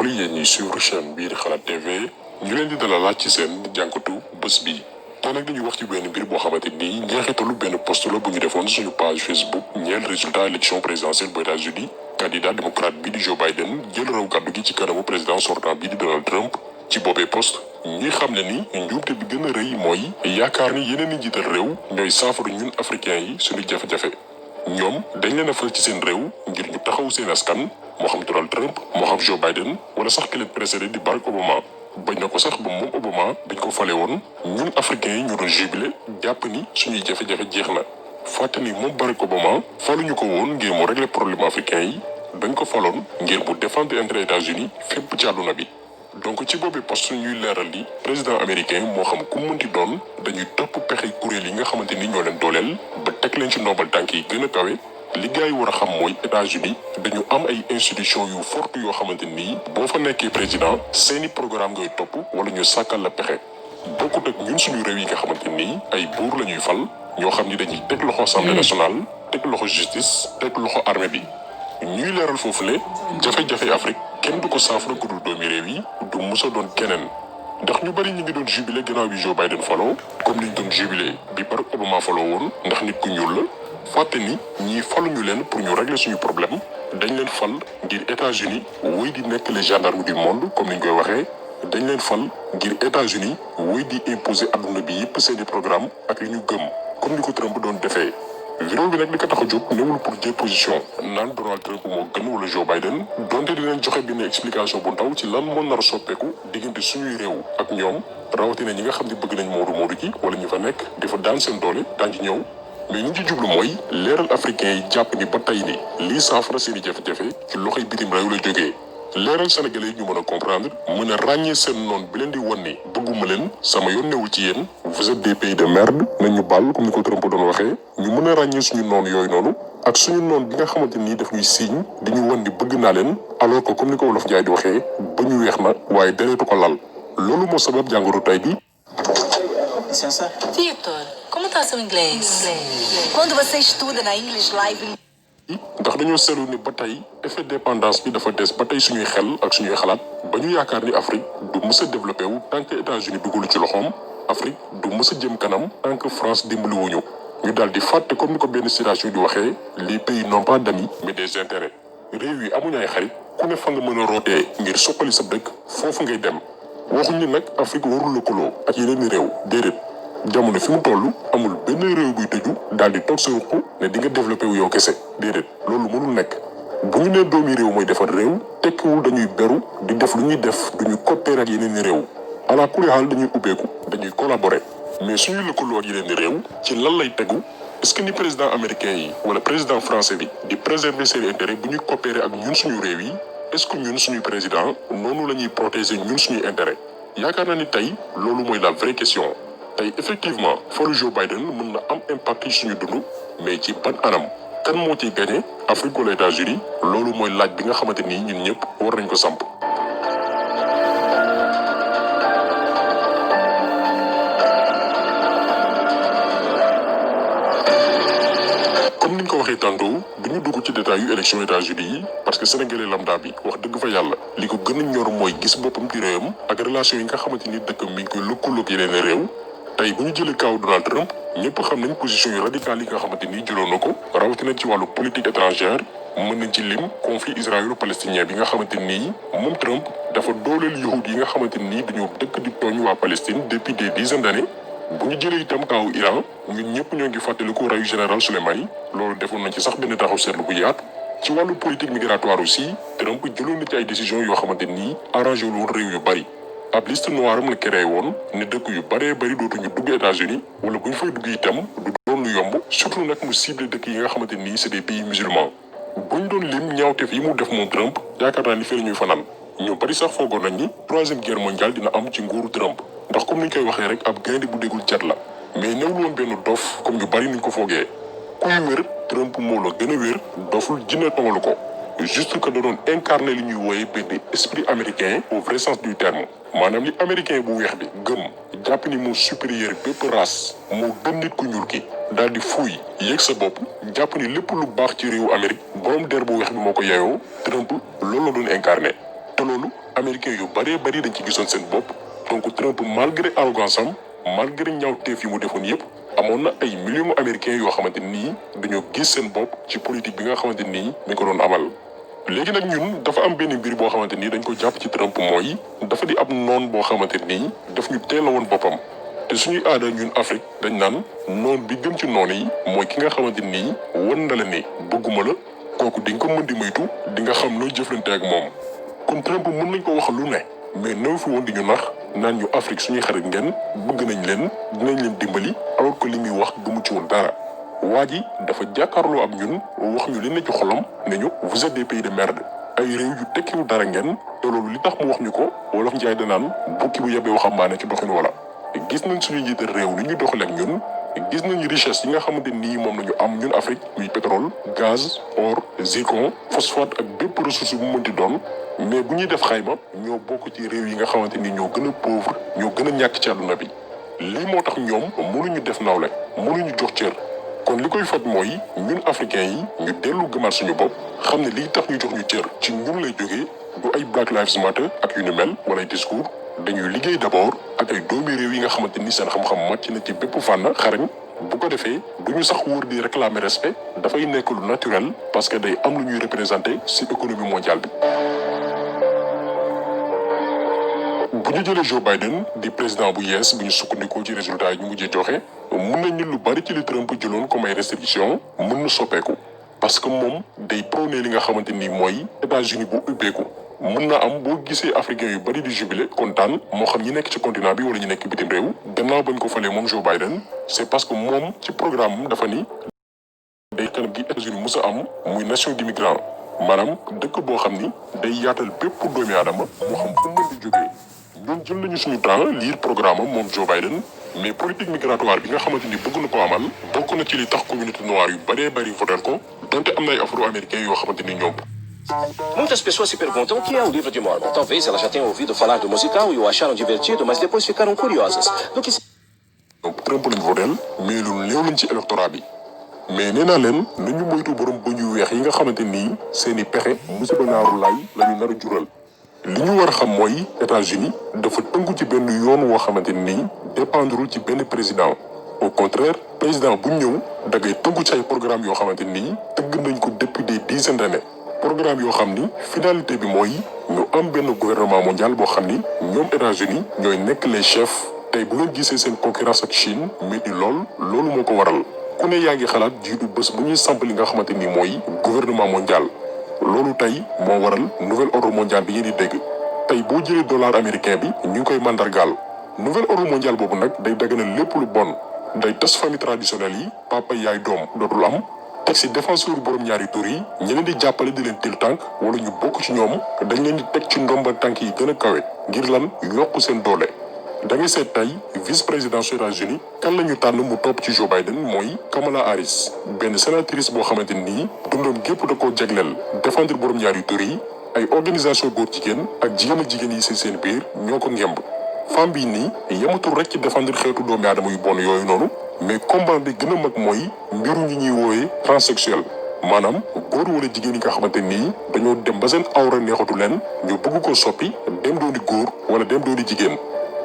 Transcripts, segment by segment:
fàttali yéen ñuy suivre chaîne bii di Xalaat TV ñu leen di dalalaat ci seen jànkatu bés bi tey nag dañuy wax ci benn mbir boo xamante ni njeexitalu benn post la bu ñu defoon suñu page Facebook ñeel résultat élection présidentielle bu États-Unis candidat démocrate bi di Joe Biden jël raw gàddu gi ci kanamu président sortant bi di Donald Trump. ci boobee post ñuy xam ne ni njuumte bi gën a rëy mooy yaakaar ni yeneen i njiital réew ñooy saafara ñun africains yi suñu jafe-jafe ñoom dañ leen a fal ci seen réew ngir ñu taxaw seen askan moo xam Donald Trump moo xam Joe Biden wala sax ki leen précédé di Barack Obama bañ na ko sax ba moom Obama dañ ko fale woon ñun africains yi ñu doon jubilé jàpp ni suñuy jafe-jafe jeex na fàtte ni moom Barack Obama faluñu ko woon ngir mu régler problème africain yi dañ ko faloon ngir mu défendre intérêt États-Unis fépp ci àdduna bi. donc ci boobu poste ñuy leeral li président américain moo xam ku mënti doon dañuy topp pexe kuréel yi nga xamante ni ñoo leen dooleel ba teg leen ci ndombal tànk yi gën a kawe li gars yi war a xam mooy États-Unis dañu am ay institutions yu forte yoo xamante ni boo fa nekkee président seeni programme ngay topp wala ñu sàkkal la pexe bokkut ak ñun suñu réew yi nga xamante ni ay buur la ñuy fal ñoo xam ni dañuy teg loxo assemblée nationale teg loxo justice teg loxo armée bi ñuy leeral foofu le jafe-jafe Afrique kenn du ko saafara ku dul doomi réew yi du musa doon keneen ndax ñu bari ñu ngi doon jubilé gannaaw bi Joe Biden faloo comme niñ doon jubilé bi Barack Obama faloo woon ndax nit ku ñuul la fàtte ni ñii faluñu leen pour ñu régler suñu problème dañ leen fal ngir États-Unis wéy di nekk les gendarmes du monde comme niñ koy waxee dañ leen fal ngir États-Unis wéy di imposer adduna bi yëpp seeni programme ak li ñu gëm comme ni ko Trump doon defee vidéo bi nag li ko tax a jóg newul pour jël position naan Donald Trump moo gën wala Joe Biden donte dinañ joxe benn explication bu ndaw ci lan moo nar a soppeeku diggante suñuy réew ak ñoom rawatina ñi nga xam ne bëgg nañ moodu ji wala ñu fa nekk di fa daan seen doole daan ci ñëw mais ñu ci jublu mooy leeral africain yi jàpp ni ba tey ni lii saafara seen i jafe-jafe ci loxoy bitim réew la jógee leeral sénégalais yi ñu mën a comprendre mën a ràññee seen noon bi leen di wan ni bëgguma leen sama yoon newul ci yéen vous êtes des pays de merde nañ ñu baal comme ni ko Trump doon waxee ñu mën a ràññee suñu noon yooyu noonu ak suñu noon bi nga xamante nii daf ñuy signe di ñu wan ni bëgg naa leen alors que comme ni ko Wolof Njaay di waxee ba ñu weex na waaye deretu ko lal loolu moo sabab jàngoro tey bi. Licença. Vitor, como tá seu inglês? Quando você estuda na English Live. ndax dañoo seetlu ni ba tey effet dépendance bi dafa des ba tey suñuy xel ak suñuy xalaat ba ñu yaakaar ni Afrique du mës a développé wu tant que États-Unis dugalu ci loxoom Afrique du mës a jëm kanam tant que France dimbali wuñu ñu daal di fàtte comme ni ko benn citation di waxee les pays n'ont pas d'amis mais des intérêts réew yi amuñu ay xarit ku ne fa nga mën a rootee ngir soppali sa dëkk foofu ngay dem waxuñ ni nag Afrique warul lëkkaloo ak yeneen i réew déedéet jamono fi mu toll amul benn réew buy tëju daal di toog sa ruq ne di nga développé wu yow kese déedéet loolu mënul nekk bu ñu nee doomi réew mooy defar réew tekkiwul dañuy beru di def lu ñuy def duñu coopérer ak yeneen i réew ala kulli xaal dañuy ubbeeku dañuy collaborer mais suñuy lëkkaloo ak yeneen i réew ci lan lay tegu est-ce que ni président américain yi wala président français bi di préserver seen intérêt bu ñuy coopérer ak ñun suñu réew yi est-ce que ñun suñuy président noonu la ñuy protéger ñun suñuy intérêt yaakaar naa ni tey loolu mooy la vraie question. tey effectivement falu Joe Biden mën na am impact ci suñu dund mais ci ban anam kan moo ciy gagné Afrique wala États-Unis loolu mooy laaj bi nga xamante ni ñun ñëpp war nañ ko samp. comme niñ ko waxee tantôt duñu dugg ci détails yu élection États-Unis yi parce que sénégalais lambda bi wax dëgg fa yàlla li ko gën a ñor mooy gis boppam ci réewam ak relation yi nga xamante ni dëkk mi ngi koy lëkkaloog yeneen réew. tey bu ñu jëlee kaw Donald Trump ñëpp xam nañ position yu radicale yi nga xamante ni jëloon na ko rawatina ci wàllu politique étrangère mën nañ ci lim conflit israélo-palestinien bi nga xamante ni moom Trump dafa dooleel yahud yi nga xamante ni dañoo dëkk di tooñ waa Palestine depuis des dizaines d'années bu ñu jëlee itam kaw Iran ñun ñëpp ñoo ngi fàttaliku rayu général Soleimani loolu defoon nañ ci sax benn taxaw seetlu bu yaatu ci wàllu politique migratoire aussi Trump jëloon na ci ay décisions yoo xamante ni arrangé wul woon réew yu bari. ab liste noire am la créé woon ne dëkk yu bëree bëri dootuñu dugg États-Unis wala bu ñu fay dugg itam du doon lu yomb surtout nag mu ciblé dëkk yi nga xamante ni c'est des pays musulmans bu ñu doon lim ñaawteef yi mu def moom Trump yaakaar naa ni fii la ñuy fanaan ñu bari sax foogoon nañ ni troisième guerre mondiale dina am ci nguuru Trump ndax comme ni ñu koy waxee rek ab gaynde bu déggul cat la mais newul woon benn dof comme ñu bari ni ñu ko foogee kuy wér Trump moo la gën a wér doful jinne tongalu ko juste que da doon incarné li ñuy wooye benn esprit américain au vrai sens du terme maanaam li américain bu weex bi gëm jàpp ni moo supérieur bépp race moo gën nit ku ñuul ki daal di fuuy yéeg sa bopp jàpp ni lépp lu baax ci réewu Amérique borom der bu weex bi moo ko yeyoo Trump loolu la doon incarné te loolu américains yu bëree bëri dañ ci gisoon seen bopp. donc Trump malgré arrogance am malgré ñaawteef yi mu defoon yëpp amoon na ay millions américains yoo xamante nii dañoo gis seen bopp ci politique bi nga xamante nii mi ko doon amal. léegi nag ñun dafa am benn mbir boo xamante nii dañ ko jàpp ci Trump mooy dafa di ab noon boo xamante nii daf ñu teel a woon boppam. te suñuy aada ñun Afrique dañ naan noon bi gën ci noon yi mooy ki nga xamante nii wan na la ne bëgguma la kooku di nga ko mën di moytu di nga xam nooy jëflante ak moom. kon Trump mën nañ ko wax lu ne mais néew fi woon di ñu nax naan ñu Afrique suñuy xarit ngeen bëgg nañ leen dinañ leen dimbali alors que li muy wax gëmu ci woon dara. waa ji dafa jàkkaarloo ak ñun wax ñu li ne ci xolam ne ñu vous êtes des pays de merde ay réew yu tekkiwu dara ngeen te loolu li tax mu wax ñu ko wolof njaay danaan bukki bu yebee waxambaane ci doxin wala. gis nañ suñu njiital réew ni ñu doxalee ak ñun gis nañu richesse yi nga xamante nii moom nañu am ñun Afrique muy pétrole gaz or zircon phosphate ak bépp ressource bu mënti doon mais bu ñuy def xayma ñoo bokk ci réew yi nga xamante ni ñoo gën a pauvre ñoo gën a ñàkk ci àdduna bi. lii moo tax ñoom mënuñu def nawle mënuñu jox cër kon li koy fat mooy ñun africains yi ñu dellu gëmaat suñu bopp xam ne lii tax ñu jox ñu cër ci ñun lay jógee du ay Black Lives Matter ak yu ni mel wala ay discours dañuy liggéey d'abord ak ay doomi réew yi nga xamante ni seen xam-xam màcc na ci bépp fànn xarañ bu ko defee duñu sax wóor di réclamer respect dafay nekk lu naturel parce que day am lu ñuy représenter ci économie mondiale bi. bu ñu jëlee Joe Biden di président bu yees bu ñu sukkandikoo ci résultat yi ñu mujjee joxe mun nañ ni lu bari ci li Trump jëloon comme ay restrictions mun na soppeeku parce que moom day prôné li nga xamante ni mooy États-Unis bu ubbeeku. mën na am boo gisee africains yu bari di jubilé kontaan moo xam ñi nekk ci continent bi wala ñi nekk bitim réew gannaaw bañ ko falee moom Joe Biden c'est parce que moom ci programme am dafa ni day kanam gi États-Unis mës a am muy nation d'immigrants maanaam dëkk boo xam ni day yaatal bépp doomi aadama moo xam fu mën di jógee ñun jël nañu suñu temps lire programme am moom Joe Biden mais politique migratoire bi nga xamante ni bëgg na ko amal bokk na ci li tax communauté noire yu bëree bëri voter ko donte am na ay afro-américains yoo xamante ni ñoom. Muitas pessoas se perguntam o que é o livro de Mormon. Talvez elas já tenham ouvido falar do musical e o acharam divertido, mas depois ficaram curiosas do que donc Trump lañ votel mais lu néew lañ ci électorat bi mais nee naa leen nañu moytu borom ba ñu weex yi nga xamante nii seen i pexe musiba naaru laay la ñu nar a jural. li ñu war a xam mooy États-Unis dafa tënku ci benn yoon woo xamante nii dépendrul ci benn président au contraire président bu ñëw da ngay tënku ci ay programme yoo xamante nii tëgg nañ ko depuis des dizaines d'années. programme yoo xam ni finalité bi mooy ñu am benn gouvernement mondial boo xam ni ñoom États-Unis ñooy nekk les chefs tey bu ngeen gisee seen concurrence ak Chine métti loolu moo ko waral ku ne yaa ngi xalaat jiitu bés bu ñuy samp li nga xamante ni mooy gouvernement mondial loolu tey moo waral nouvel ordre mondial bi ngeen di dégg tey boo jëlee dollar américain bi ñu ngi koy mandargaal nouvel ordre mondial boobu nag day daganal lépp lu bon day tas famille traditionnelle yi papa yaay doom dootul am. teg si défenseur borom ñaari tur yi ñi leen di jàppale di leen til tànk wala ñu bokk ci ñoom dañ leen di teg ci ndomba tànk yi gën a kawe ngir lan yokk seen doole. da ngay seet tey vice président aux États-Unis kan la ñu tànn mu topp ci Joe Biden mooy Kamala Harris benn sénatrice boo xamante nii dundam gépp da koo jagleel défendre borom ñaari tur yi ay organisation góor jigéen ak jigéen yi si seen biir ñoo ko ngemb. femme bii nii yematul rek ci défendre xeetu doomi aadama yu bon yooyu noonu mais combat bi gën a mag mooy mbiru ñi ñuy wooyee transsexuel maanaam góor wala jigéen yi nga xamante nii dañoo dem ba seen awra neexatu leen ñu bëgg ko soppi dem dooni góor wala dem dooni jigéen.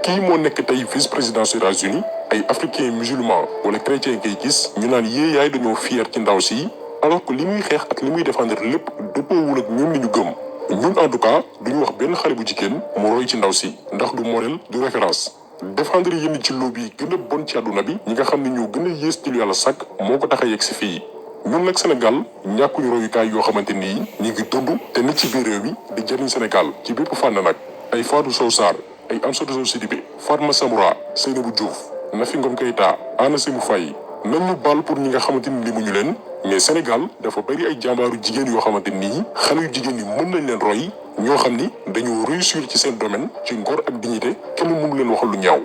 kii moo nekk tey vice président des États-Unis ay africains musulmans wala chrétiens ngay gis ñu naan yee yaay dañoo fier ci ndaw si alors que li muy xeex ak li muy défendre lépp dëppoowul ak ñun li ñu gëm. ñun en tout cas duñu wax benn xale bu jigéen mu roy ci ndaw si ndax du modèle du référence. défendre yenn ci lobby yi gën a bon ci àdduna bi ñi nga xam ne ñoo gën a yées ci lu yàlla sàkk moo ko tax a yegg si fii ñun nag Sénégal ñàkkuñu royukaay yoo xamante nii ñu ngi dund te nit ci biir réew mi di jëriñ Sénégal ci bépp fànn nag ay Fatou Sow Sarr ay Amsatou Sow Sidibé Fatma Samoura Seynabou Diouf Nafi Ngom Keïta Anna Sémou Faye nañ ñu baal pour ñi nga xamante ni limuñu leen mais Sénégal dafa bari ay jàmbaaru jigéen yoo xamante nii xale yu jigéen ñi mën nañ leen roy ñoo xam ni dañoo réussir ci seen domaine ci ngor ak dignité kenn mënu leen waxal lu ñaaw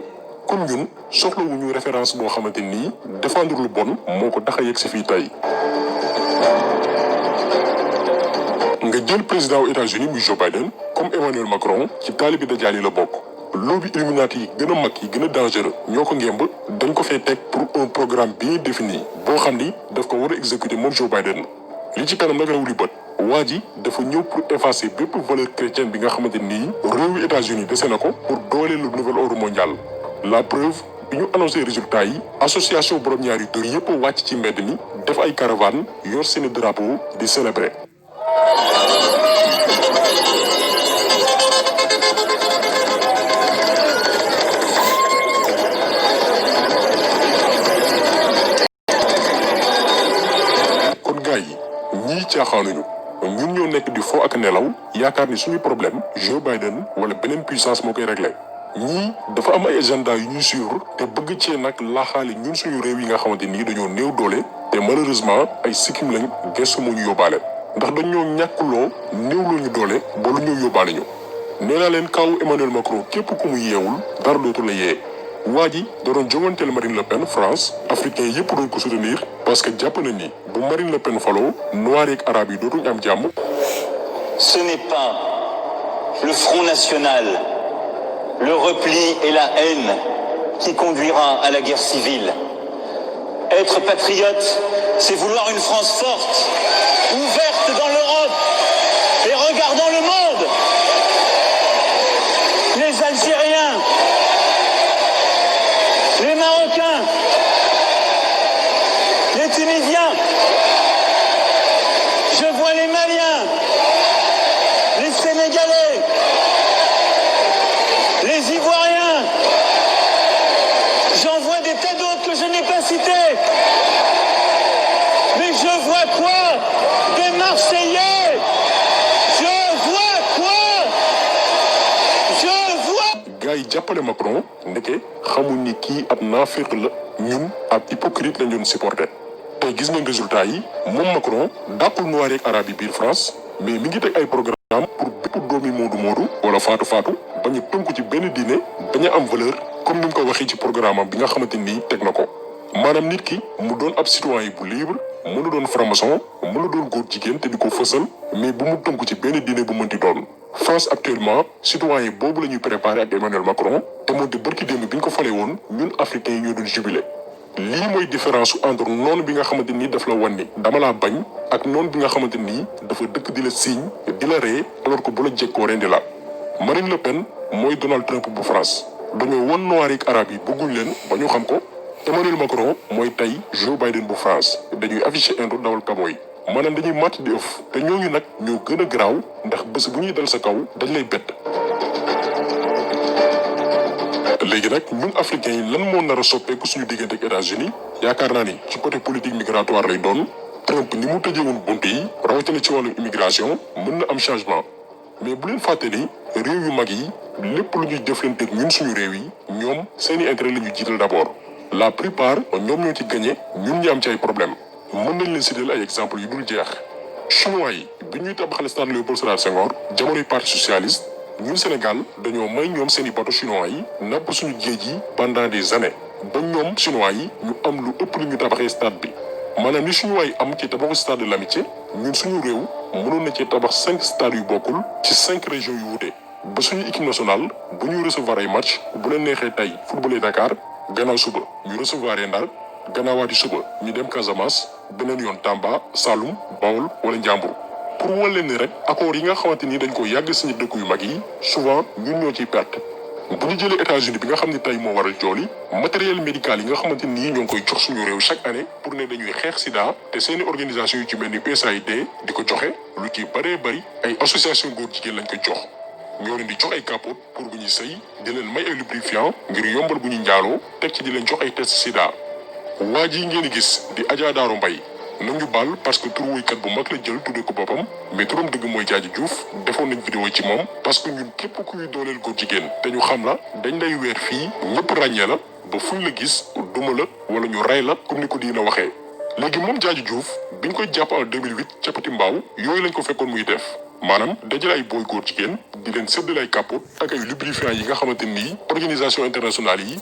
kon ñun soxlawuñu référence boo xamante nii défendre lu bon moo ko tax a yegg si fii tey. nga jël président aux États-Unis muy Joe Biden comme Emmanuel Macron ci taalibi dajaal yi la bokk lobby Illuminati yi gën a mag yi gën a dangereux ñoo ko ngemb dañ ko fee teg pour un programme bien défini boo xam ni daf ko war a exécuter moom Joe Biden li ci kanam nag rawuli bët waa ji dafa ñëw pour effacer bépp valeur chrétienne bi nga xamante nii réewu États-Unis dese na ko pour dooleel le nouvel ordre mondial. La preuve bi ñu annoncé résultat yi association borom ñaari tur yëpp wàcc ci mbedd mi def ay caravane yor seeni drapeau di célébrer. kon gars yi ñii caaxaanuñu ñun ñoo nekk di fo ak nelaw yaakaar ni suñu problème Joe Biden wala beneen puissance moo koy réglé. ñii dafa am ay agenda yu ñuy suivre te bëgg cee nag laaxaale ñun suñu réew yi nga xamante nii dañoo néew doole te malheureusement ay sikkim lañ gëstu moo ñu yóbbaale ndax dañoo ñàkkuloo néewloo ñu doole ba lu ñëw yóbbaale ñu. nee naa leen kaw Emmanuel Macron képp ku mu yeewul dara dootu la yee waa ji da doon jonganteel Marine Le Pen France africain yëpp doon ko soutenir parce que jàpp na ni bu Marine Le Pen faloo noir yeeg arabe yi dootuñu am jàmm. Ce n'est pas le Front National, le repli et la haine qui conduira à la guerre civile. Être patriote, c'est vouloir une France forte, ouverte dans l'Europe et regardant le monde. Les Algériens, les Marocains, les Tunisiens, je vois les Maliens, les Sénégalais, les Ivoiriens, j'en vois des tas d'autres que je n'ai pas cités. Mais je vois quoi? Des Marseillais. Je vois quoi? Je vois... gars yi jàppale Macron ndeke xamul ni kii ab naaféq la ñun ab hypocrite lañ doon supporter. tey gis ngeen résultat yi moom Macron dàqul noir yeeg arabe yi biir France mais mi ngi teg ay programme pour bépp doomi moodu wala faatu bañ a tënku ci benn diine bañ a am valeur comme ni mu ko waxee ci programme am bi nga xamante nii teg na ko. maanaam nit ki mu doon ab citoyen bu libre mën a doon franc-maçon mën a doon góor jigéen te di ko fësal mais bu mu tënku ci benn diine bu mënti doon. France actuellement citoyen boobu la ñuy préparé ak Emmanuel Macron te moo di bërki démb bi ñu ko falee woon ñun africains yi ñoo doon jubilé. lii mooy différence entre noonu bi nga xamante nii daf la wan ni dama laa bañ ak noonu bi nga xamante nii dafa dëkk di la siiñ di la ree alors que bu la jekkoo rendi la. Marine Le Pen mooy Donald Trump bu France dañoo wan noir ak arabe yi bëgguñ leen ba ñu xam ko. Emmanuel Macron mooy tey Joe Biden bu France dañuy affiché indo dawal kamo yi maanaam dañuy màtt di ëf te ñooñu nag ñoo gën a garaaw ndax bés bu ñuy dal sa kaw dañ lay bett. léegi nag ñun africains yi lan moo nar a soppeeku suñu diggante ak États-Unis yaakaar naa ni ci côté politique migratoire lay doon Trump ni mu tëjee woon bunt yi rawatina ci wàllu immigration mën na am changement mais bu leen fàtte ni réew yu mag yi lépp lu ñuy jëflanteeg ñun suñu réew yi ñoom seeni intérêt la ñuy jiital d'abord. la plupart ñoom ñoo ci gagné ñun ñi am ci ay problème mën nañ leen citer ay exemple yu dul jeex. chinois yi bi ñuy tabaxal stade Léopold Sédar Senghor jamonoy parti socialiste ñun Sénégal dañoo may ñoom seen i bateau chinois yi napp suñu géej yi pendant des années ba ñoom chinois yi ñu am lu ëpp lu ñu tabaxee stade bi maanaam li chinois yi am ci tabaxu stade de l'amitié ñun suñu réew mënoon na cee tabax 5 stades yu bokkul ci 5 régions yu wuute ba suñu équipe nationale bu ñuy recevoir ay match bu leen neexee tey footballé Dakar gannaaw suba ñu recevoir Ndar gannaawaati suba ñu dem Casamance beneen yoon Tamba Saloum Bawol wala Njambur pour wan leen ni rek accords yi nga xamante ni dañ ko yàgg suñu dëkk yu mag yi souvent ñun ñoo ciy perte. bu ñu jëlee États-Unis bi nga xam ne tey moo waral jool yi matériel médical yi nga xamante ni ñoo ngi koy jox suñu réew chaque année pour ne dañuy xeex sida te seeni organisation yu ci mel ni USAID di ko joxe lu ci bëree bëri ay association góor jigéen lañ koy jox. ñoo leen di jox ay capote pour bu ñuy sëy di leen may ay lubrifiant ngir yombal bu ñuy njaaloo teg ci di leen jox ay test sida. waa ji ngeen di gis di Adja Daaru Mbay nañu baal parce que tur woykat bu mag la jël tuddee ko boppam mais turam dëgg mooy Jaaji Juuf defoon nañ vidéo ci moom parce que ñun képp kuy dooleel góor jigéen te ñu xam la dañ lay weer fii ñëpp ràññee la ba fuñ la gis duma la wala ñu rey la comme ni ko diina waxee. léegi moom Jaaji Juuf biñ koy jàpp en 2008 ca Petit Mbaaw yooyu lañ ko fekkoon muy def maanaam dajale ay booy góor jigéen di leen séddale ay capote ak ay lubrifiant yi nga xamante ni organisation internationale yi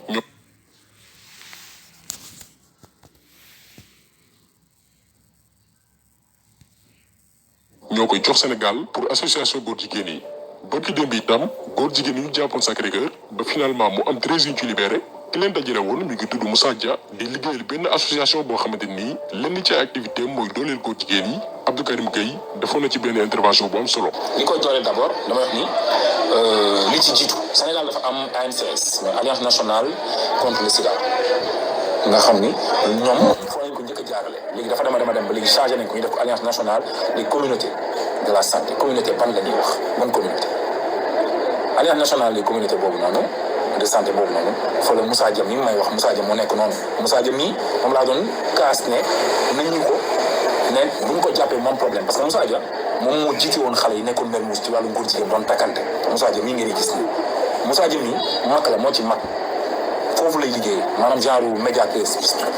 ñoo koy jox Sénégal pour association góor jigéen yi. barki démb itam góor jigéen yi ñu jàppoon Sacré-Cœur ba finalement mu am 13 yu ñu ci libéré ki leen dajale woon mi ngi tudd Moussa Dia di liggéeyal benn association boo xamante nii lenn ci activité mooy dooleel góor jigéen yi. Abdou Karim Gueye defoon na ci benn intervention bu am solo. li koy dooleel d'abord dama wax ni li ci jiitu Sénégal dafa am ANCS mais Alliance nationale contre le sida nga xam ni ñoom foo lañ ko njëkk a jaarale léegi dafa dem ba léegi changé nañ ko ñu def ko Alliance nationale des communautés de la santé communauté ban la ñuy wax ban communauté Alliance nationale des communautés boobu noonu de santé boobu noonu fa la Moussa Dia mi may wax Moussa Dia moo nekk noonu Moussa Dia mii moom laa doon kaas ne nañ ñu ko ne bu ñu ko jàppee moom problème parce que Moussa Dia moom moo jiite woon xale yi nekkoon Mermoz ci wàllu góor jigéen doon takkante Moussa Dia mii ngeen di gis nii Moussa Dia mii mag la moo ci mag foofu lay liggéey maanaam genre médiateur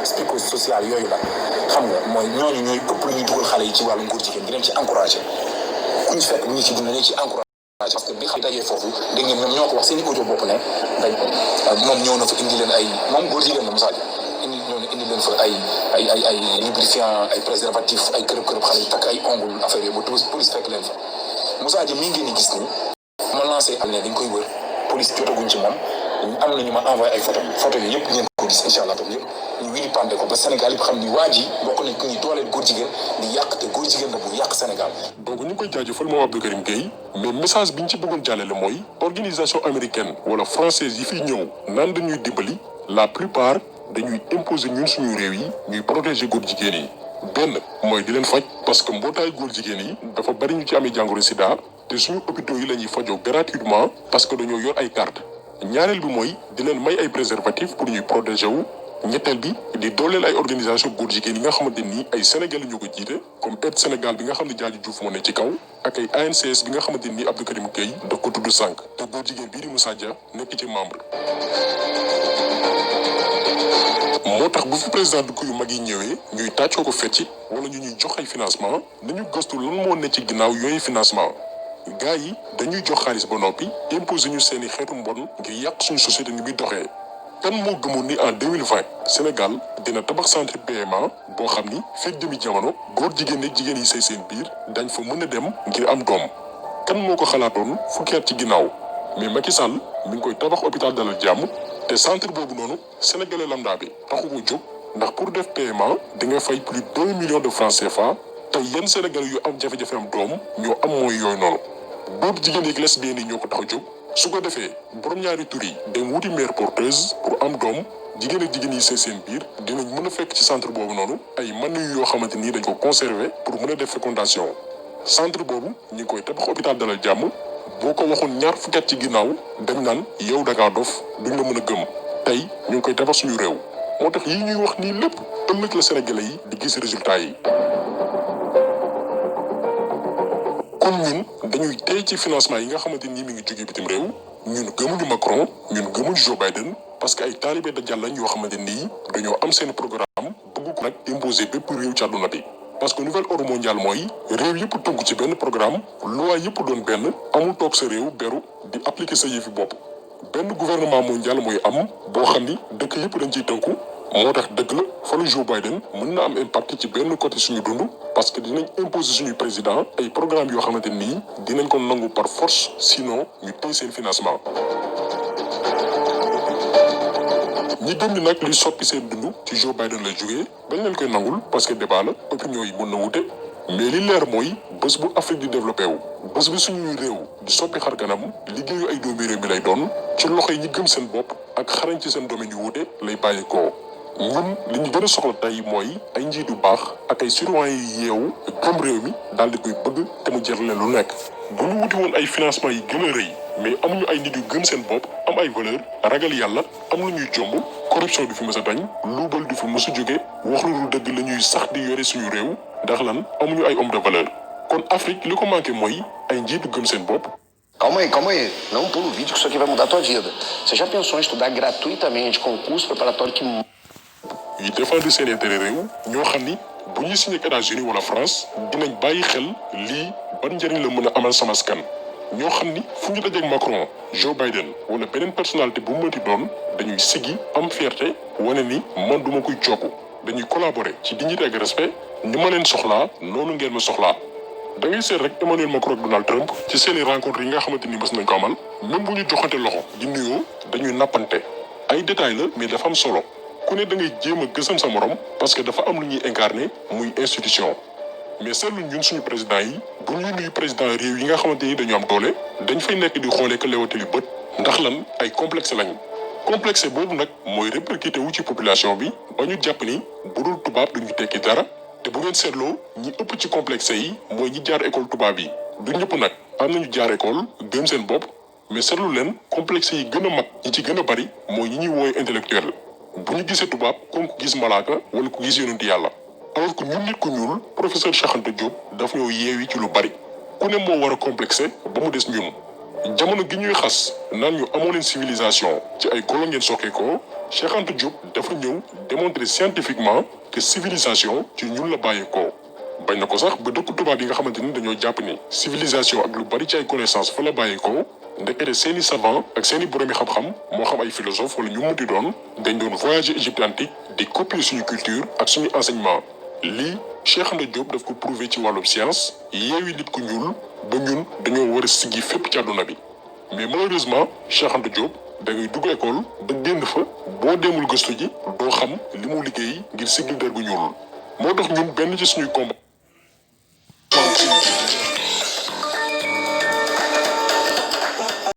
psychosocial yooyu la xam nga mooy ñooñu ñooy ëpp lu ñuy dugal xale yi ci wàllu góor jigéen di leen ci encouragé ku ñu fekk ñu ci dund ci encouragé parce que bi xam dajee foofu dégg ngeen ñoom ñoo ko wax seen i audio bopp ne dañ moom ñëw na fa indi leen ay moom góor jigéen la Moussa Dia indi leen fa ay lubrifiant ay préservatif ay kërëb xale yi takk ay ongle affaire yooyu ba police fekk leen fa Moussa Dia mii ngeen di gis ni ma lancé am ne dañ koy wër police jotaguñ ci moom am na ñu ma envoyé ay photo yi yëpp ngeen ko gis incha allah tam yëpp ñu wili pande ko ba Sénégal yëpp xam ni waa ji bokk nañ ku ñuy dooleel góor jigéen di yàq te góor jigéen la bu yàq Sénégal. donc ñu ngi koy jaajëfal moom Abdou Karim Gueye mais message bi ñu ci bëggoon jàllale mooy organisation américaine wala française yi fiy ñëw naan dañuy dimbali la plupart dañuy imposer ñun suñu réew yi ñuy protéger góor jigéen yi benn mooy di leen faj parce que mbootaay góor jigéen yi dafa bari ñu ci amee jàngoro sida te suñu hôpitaux yi la ñuy fajoo gratuitement parce que dañoo yor ay carte ñaareel bi mooy di leen may ay préservatifs pour ñuy protéger wu ñetteel bi di dooleel ay organisation góor jigéen yi nga xamante ni ay Sénégalais ñu ko jiite comme Aide Sénégal bi nga xam ne Dialy Diouf moo ne ci kaw ak ay ANCS bi nga xamante ni Abdou Karim Gueye da ko tudd sànq te góor jigéen bii di Moussa Dia nekk ci membre. moo tax bu fi président dëkk yu mag yi ñëwee ñuy tàccoo ko fecci wala ñu ñuy jox ay financement nañu gëstu lan moo ne ci ginnaaw yooyu financement gars yi dañuy jox xaalis ba noppi imposer ñu seeni xeetu mbon ngir yàq suñu société ni muy doxee. kan moo gëmoon ni en 2020 Sénégal dina tabax centre PMA boo xam ni fekk jëmi jamono góor jigéen ak jigéen yi say seen biir dañ fa mën a dem ngir am doom kan moo ko xalaatoon fukki at ci ginnaaw mais Macky Sall mi ngi koy tabax hôpital Dalal Jàmm te centre boobu noonu sénégalais lambda bi taxu ko jóg ndax pour def PMA di nga fay plus de 2 millions de francs CFA te yenn sénégalais yu am jafe-jafe am doom ñoo am mooy yooyu noonu góor jigéen ak lesbiennes yi ñoo ko tax a jóg. su ko defee borom ñaari tur yi dem wuti mère porteuse pour am doom jigéen ak jigéen yi seen biir dinañ mën a fekk ci centre boobu noonu ay man yu yoo xamante ni dañ ko conserver pour mën a def fécondation centre boobu ñu ngi koy tabax hôpital Dalal Jàmm boo ko waxoon ñaar fukki at ci ginnaaw dañ naan yow da ngaa dof duñ la mën a gëm tey ñu ngi koy tabax suñu réew moo tax yii ñuy wax nii lépp ëllëg la Sénégalais yi di gis résultat yi. kon ñun dañuy tey ci financement yi nga xamante ni mi ngi jógee bitim réew ñun gëmuñu Macron ñun gëmuñu Joe Biden parce que ay taalibe Dajjal lañ yoo xamante ni dañoo am seen programme bëgg ko nag imposer bépp réew ci àdduna bi. parce que nouvel ordre mondial mooy réew yëpp tënku ci benn programme loi yëpp doon benn amul toog sa réew beru di appliquer sa yëfi bopp benn gouvernement mondial mooy am boo xam ni dëkk yëpp dañ ciy tënku. moo tax dëgg la falu Joe Biden mën na am impact ci benn côté suñu dund parce que dinañ imposer suñu président ay programme yoo xamante nii dinañ ko nangu par force sinon ñu tey seen financement. ñi gëm ni nag luy soppi seen dund ci Joe Biden la jógee bañ leen koy nangul parce que débat la opinion yi mën na wute mais li leer mooy bés bu Afrique di développé wu bés bi suñuy réew di soppi xar kanam liggéeyu ay doomi réew mi lay doon ci loxo yi ñi gëm seen bopp ak xarañ ci seen domaine yu wute lay bàyyi koo. ñun li ñu gën a soxla tey mooy ay njiit yu baax ak ay citoyens yu yeewu gëm réew mi daal di koy bëgg te mu jar leen lu nekk bu ñu wuti woon ay financement yi gën a rëy mais amuñu ay nit yu gëm seen bopp am ay valeur ragal yàlla am lu ñuy jomb corruption du fi mës a dañ luubal du fi mës a jóge wax lu dul dëgg la ñuy sax di yore suñu réew ndax lan amuñu ay homme de valeur kon Afrique li ko manqué mooy ay njiitu gëm seen bopp. Calma aí. Não pula o vídeo que isso aqui vai mudar a tua vida. Você já pensou em estudar gratuitamente concurso preparatório que... yi défendre seen intérêt réew ñoo xam ni bu ñuy signé ak États-Unis wala France dinañ bàyyi xel lii ban njëriñ la mën a amal sama askan ñoo xam ni fu ñu dajeeg Macron Joe Biden wala beneen personnalité bu mu mënti doon dañuy siggi am fierté wane ni man duma koy cooku dañuy collaborer ci dignité ak respect ni ma leen soxlaa noonu ngeen ma soxlaa da ngay seet rek Emmanuel Macron ak Donald Trump ci seeni rencontre yi nga xamante ni mës nañ ko amal même bu ñu joxante loxo di nuyoo dañuy nappante ay détails la mais dafa am solo ku ne da ngay jéem a gësam sa morom parce que dafa am lu ñuy incarner muy institution mais seetlu ñun suñu président yi bu ñuy nuyu président réew yi nga xamante ni dañu am doole dañ fay nekk di xoolee que lewatali bët ndax lan ay complexe lañ complexe boobu nag mooy répercuté wu ci population bi ba ñu jàpp ni bu dul tubaab duñu tekki dara te bu ngeen seetloo ñi ëpp ci complexe yi mooy ñi jaar école tubaab yi du ñëpp nag am nañu jaar école gëm seen bopp mais seetlu leen complexe yi gën a mag ñi ci gën a bari mooy ñi ñuy woowe intellectuel bu ñu gisee tubaab comme ku gis malaaka wala ku gis yonent yàlla alors que ñun nit ku ñuul professeur Cheikh Anta Diop daf ñoo yeewi ci lu bari ku ne moo war a complexé ba mu des ñun jamono gi ñuy xas naan ñu amoo leen civilisation ci ay golo ngeen sokkee ko Cheikh Anta Diop dafa ñëw démontrer scientifiquement que civilisation ci ñun la bàyyeekoo bañ na ko sax ba dëkku tubaab yi nga xamante ni dañoo jàpp ni civilisation ak lu bari ci ay connaissance fa la bàyyeekoo ndekete seeni savant ak seeni boroomi xam-xam moo xam ay philosophe wala ñu munti doon dañ doon voyager Égypte antique di copier suñu culture ak suñu enseignement lii Cheikh Anta Diop daf ko prouver ci wàllum science yeewi nit ku ñuul ba ñun dañoo war a siggi fépp ci àdduna bi mais malheureusement Cheikh Anta Diop da ngay dugg école ba génn fa boo demul gëstu ji doo xam li mu liggéey ngir siggil der bu ñuul moo tax ñun benn ci suñuy combat